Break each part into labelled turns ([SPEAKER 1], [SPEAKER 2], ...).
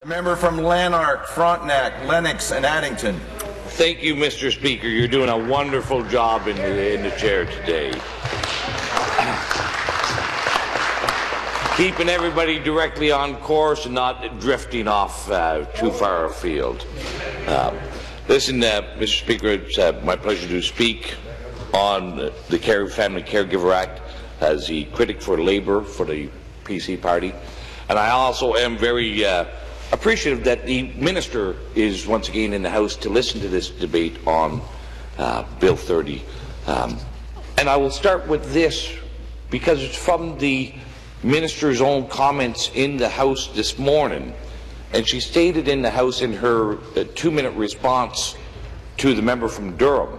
[SPEAKER 1] The member from Lanark, Frontenac, Lennox, and Addington.
[SPEAKER 2] Thank you, Mr. Speaker. You're doing a wonderful job in the chair today. Keeping everybody directly on course and not drifting off too far afield. Listen, Mr. Speaker, it's my pleasure to speak on the Family Caregiver Act as the critic for Labour for the PC party. And I also am very appreciative that the Minister is once again in the House to listen to this debate on Bill 30. And I will start with this because it's from the Minister's own comments in the House this morning. And she stated in the House in her 2-minute response to the member from Durham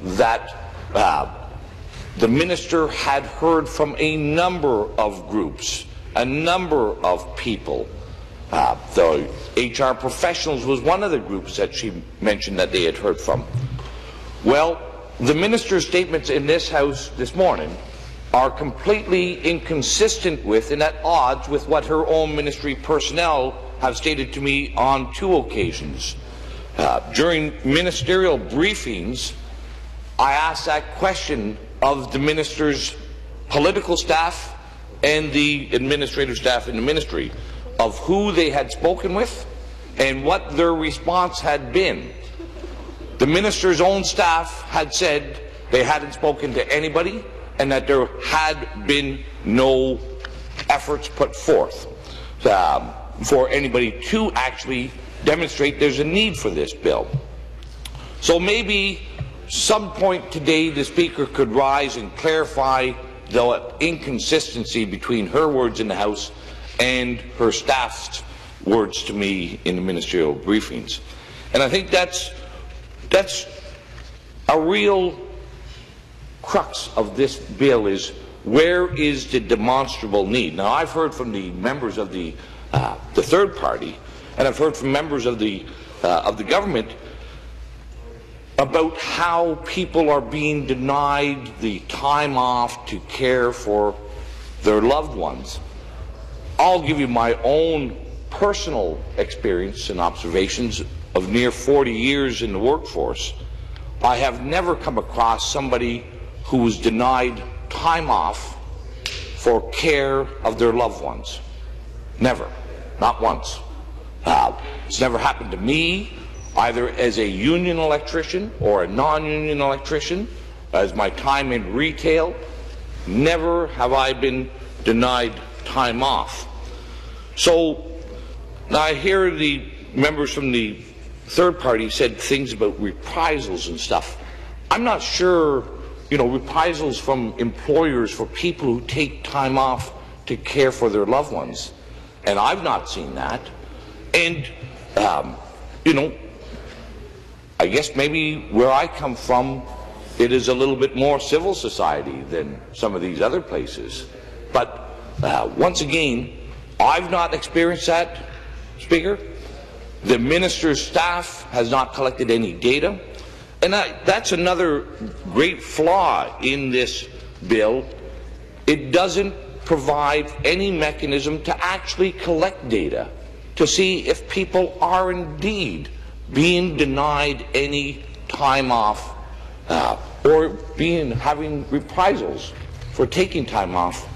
[SPEAKER 2] that the Minister had heard from a number of groups, a number of people. The HR professionals was one of the groups that she mentioned that they had heard from. Well, the Minister's statements in this House this morning are completely inconsistent with and at odds with what her own ministry personnel have stated to me on 2 occasions. During ministerial briefings, I asked that question of the Minister's political staff and the administrative staff in the ministry of who they had spoken with and what their response had been. The Minister's own staff had said they hadn't spoken to anybody and that there had been no efforts put forth for anybody to actually demonstrate there's a need for this bill. So maybe some point today the Speaker could rise and clarify the inconsistency between her words in the House and her staff's words to me in the ministerial briefings. And I think that's a real crux of this bill is where is the demonstrable need? Now, I've heard from the members of the third party, and I've heard from members of the government about how people are being denied the time off to care for their loved ones. I'll give you my own personal experience and observations of near 40 years in the workforce. I have never come across somebody who was denied time off for care of their loved ones. Never. Not once. It's never happened to me, either as a union electrician or a non-union electrician, as my time in retail. Never have I been denied time off. So now I hear the members from the third party said things about reprisals and stuff. I'm not sure, reprisals from employers for people who take time off to care for their loved ones. And I've not seen that. And, I guess maybe where I come from, it is a little bit more civil society than some of these other places. But once again, I've not experienced that, Speaker. The Minister's staff has not collected any data. And that's another great flaw in this bill. It doesn't provide any mechanism to actually collect data to see if people are indeed being denied any time off or having reprisals for taking time off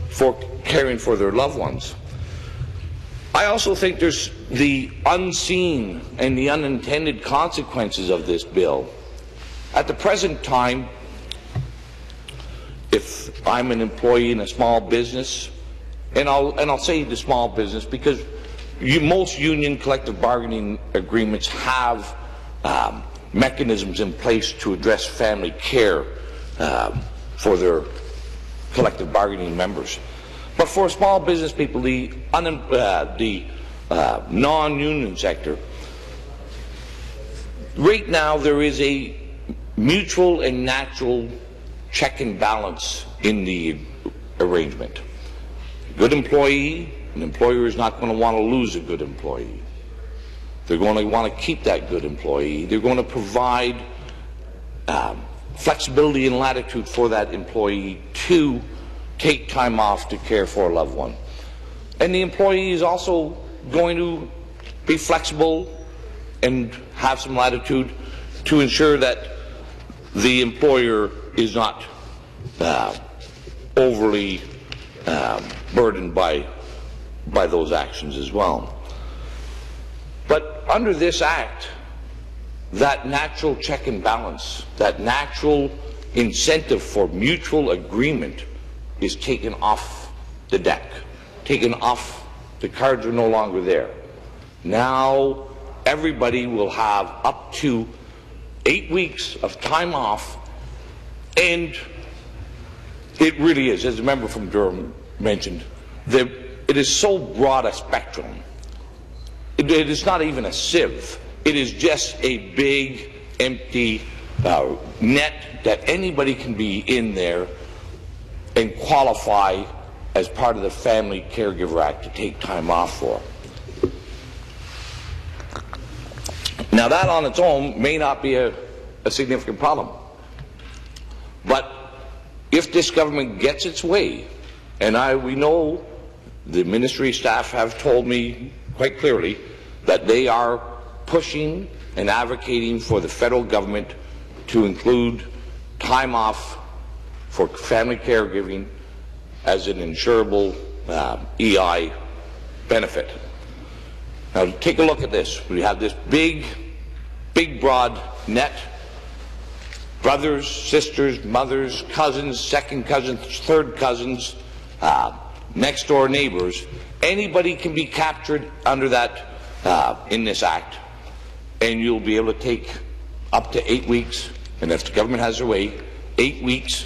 [SPEAKER 2] for caring for their loved ones. I also think there's the unseen and the unintended consequences of this bill. At the present time, if I'm an employee in a small business, and I'll say the small business because most union collective bargaining agreements have mechanisms in place to address family care for their collective bargaining members. But for small business people, the non-union sector, right now there is a mutual and natural check and balance in the arrangement. A good employee, an employer is not going to want to lose a good employee. They're going to want to keep that good employee. They're going to provide flexibility and latitude for that employee to take time off to care for a loved one. And the employee is also going to be flexible and have some latitude to ensure that the employer is not overly burdened by those actions as well. But under this Act, that natural check and balance, that natural incentive for mutual agreement is taken off the deck, taken off. The cards are no longer there. Now everybody will have up to 8 weeks of time off, and it really is, as the member from Durham mentioned, that it is so broad a spectrum. It is not even a sieve. It is just a big, empty net that anybody can be in there and qualify as part of the Family Caregiver Act to take time off for. Now that on its own may not be a significant problem, but if this government gets its way, and we know the ministry staff have told me quite clearly that they are pushing and advocating for the federal government to include time off for family caregiving as an insurable EI benefit. Now take a look at this. We have this big broad net. Brothers, sisters, mothers, cousins, second cousins, third cousins, next door neighbors. Anybody can be captured under that in this Act, and you'll be able to take up to 8 weeks, and if the government has their way, 8 weeks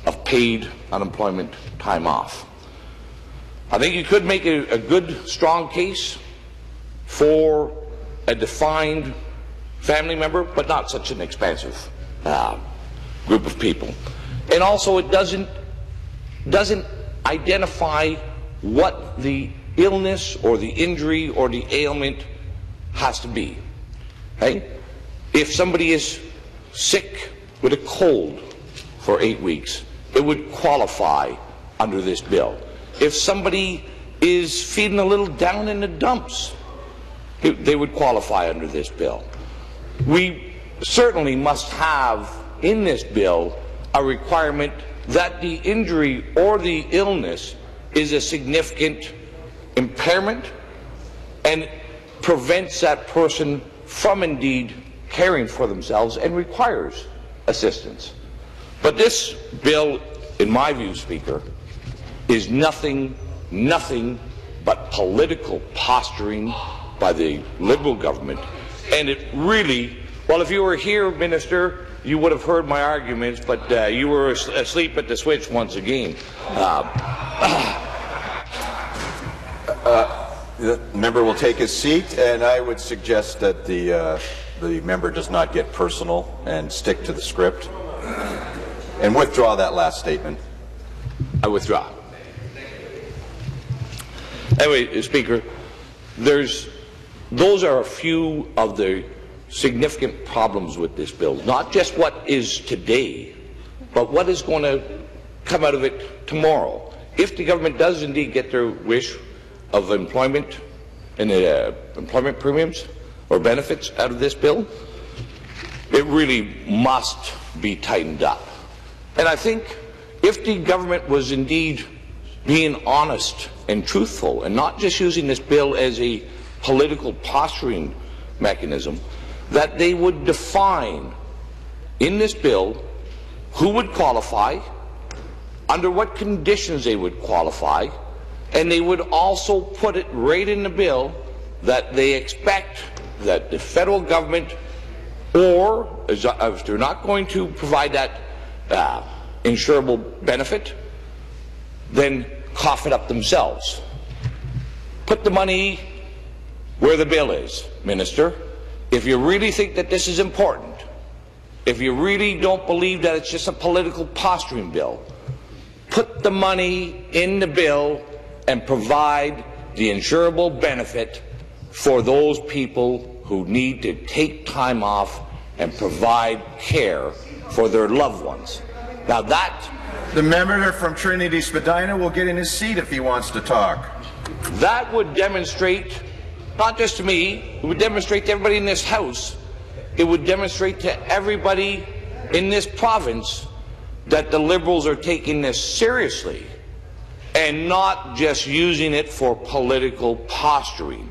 [SPEAKER 2] of paid unemployment time off. I think you could make a good, strong case for a defined family member, but not such an expansive group of people. And also it doesn't identify what the illness or the injury or the ailment has to be. Okay? If somebody is sick with a cold for 8 weeks, it would qualify under this bill. If somebody is feeling a little down in the dumps, they would qualify under this bill. We certainly must have in this bill a requirement that the injury or the illness is a significant impairment and prevents that person from indeed caring for themselves and requires assistance. But this bill, in my view, Speaker, is nothing but political posturing by the Liberal government. And it really, well, if you were here, Minister, you would have heard my arguments, but you were asleep at the switch once again.
[SPEAKER 1] The member will take his seat, and I would suggest that the member does not get personal and stick to the script. And withdraw that last statement.
[SPEAKER 2] I withdraw. Anyway, Speaker, those are a few of the significant problems with this bill. Not just what is today, but what is going to come out of it tomorrow. If the government does indeed get their wish of employment and employment premiums or benefits out of this bill, it really must be tightened up. And I think if the government was indeed being honest and truthful and not just using this bill as a political posturing mechanism, that they would define in this bill who would qualify, under what conditions they would qualify, and they would also put it right in the bill that they expect that the federal government, or if they're not going to provide that insurable benefit, then cough it up themselves. Put the money where the bill is, Minister. If you really think that this is important, if you really don't believe that it's just a political posturing bill, put the money in the bill and provide the insurable benefit for those people who need to take time off and provide care for their loved ones. Now that...
[SPEAKER 1] The member from Trinity Spadina will get in his seat if he wants to talk.
[SPEAKER 2] That would demonstrate not just to me, it would demonstrate to everybody in this House, it would demonstrate to everybody in this province that the Liberals are taking this seriously and not just using it for political posturing.